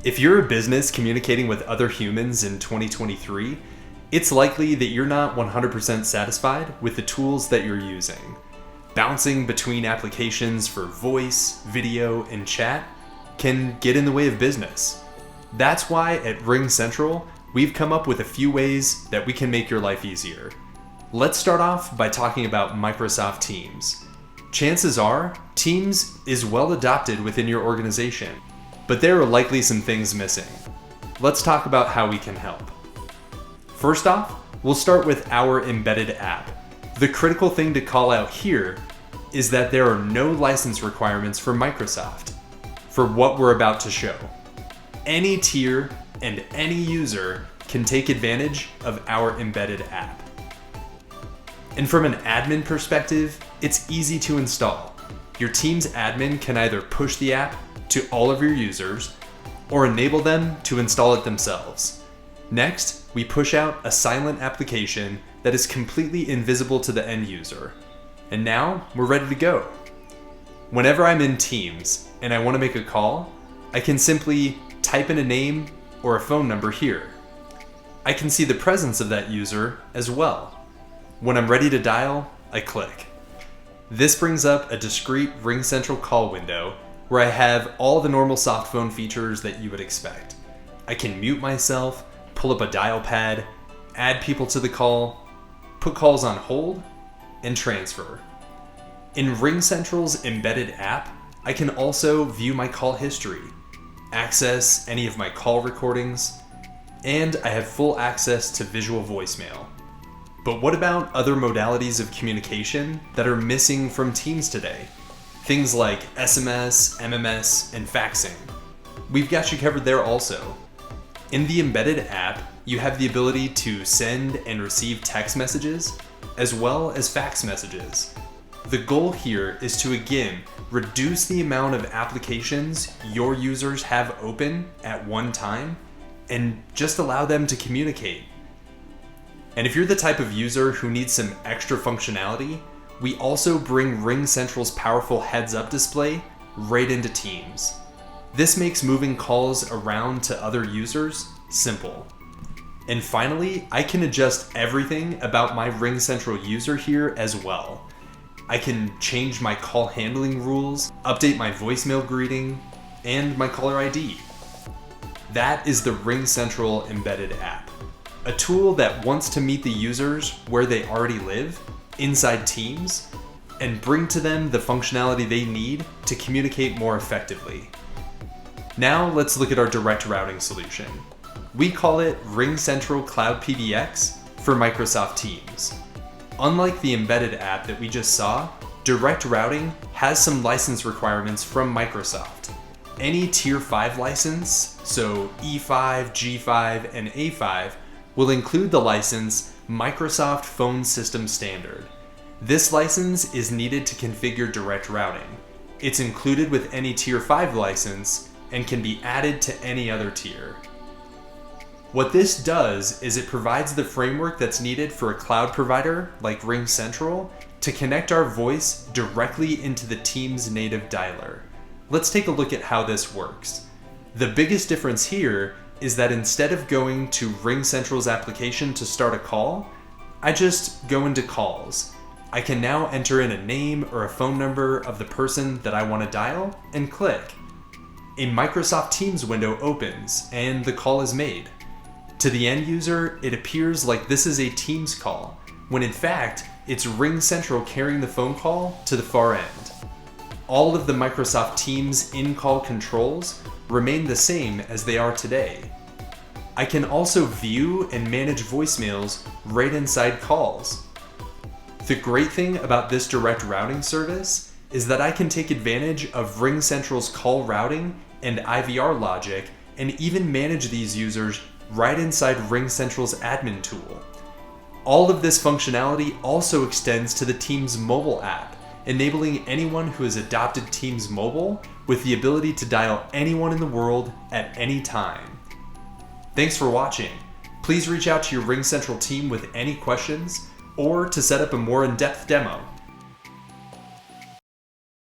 If you're a business communicating with other humans in 2023, it's likely that you're not 100% satisfied with the tools that you're using. Bouncing between applications for voice, video, and chat can get in the way of business. That's why at RingCentral, we've come up with a few ways that we can make your life easier. Let's start off by talking about Microsoft Teams. Chances are, Teams is well adopted within your organization, but there are likely some things missing. Let's talk about how we can help. First off, we'll start with our embedded app. The critical thing to call out here is that there are no license requirements for Microsoft for what we're about to show. Any tier and any user can take advantage of our embedded app. And from an admin perspective, it's easy to install. Your team's admin can either push the app to all of your users or enable them to install it themselves. Next, we push out a silent application that is completely invisible to the end user. And now we're ready to go. Whenever I'm in Teams and I want to make a call, I can simply type in a name or a phone number here. I can see the presence of that user as well. When I'm ready to dial, I click. This brings up a discrete RingCentral call window where I have all the normal soft phone features that you would expect. I can mute myself, pull up a dial pad, add people to the call, put calls on hold, and transfer. In RingCentral's embedded app, I can also view my call history, access any of my call recordings, and I have full access to visual voicemail. But what about other modalities of communication that are missing from Teams today? Things like SMS, MMS, and faxing. We've got you covered there also. In the embedded app, you have the ability to send and receive text messages, as well as fax messages. The goal here is to, again, reduce the amount of applications your users have open at one time and just allow them to communicate. And if you're the type of user who needs some extra functionality, we also bring RingCentral's powerful heads-up display right into Teams. This makes moving calls around to other users simple. And finally, I can adjust everything about my RingCentral user here as well. I can change my call handling rules, update my voicemail greeting, and my caller ID. That is the RingCentral embedded app, a tool that wants to meet the users where they already live, inside Teams, and bring to them the functionality they need to communicate more effectively. Now let's look at our direct routing solution. We call it RingCentral Cloud PBX for Microsoft Teams. Unlike the embedded app that we just saw, direct routing has some license requirements from Microsoft. Any Tier 5 license, so E5, G5, and A5, will include the license Microsoft Phone System Standard. This license is needed to configure direct routing. It's included with any Tier 5 license and can be added to any other tier. What this does is it provides the framework that's needed for a cloud provider like RingCentral to connect our voice directly into the Teams native dialer. Let's take a look at how this works. The biggest difference here is that instead of going to RingCentral's application to start a call, I just go into calls. I can now enter in a name or a phone number of the person that I want to dial and click. A Microsoft Teams window opens and the call is made. To the end user, it appears like this is a Teams call, when in fact, it's RingCentral carrying the phone call to the far end. All of the Microsoft Teams in-call controls remain the same as they are today. I can also view and manage voicemails right inside calls. The great thing about this direct routing service is that I can take advantage of RingCentral's call routing and IVR logic and even manage these users right inside RingCentral's admin tool. All of this functionality also extends to the Teams mobile app, enabling anyone who has adopted Teams Mobile with the ability to dial anyone in the world at any time. Thanks for watching. Please reach out to your RingCentral team with any questions or to set up a more in-depth demo.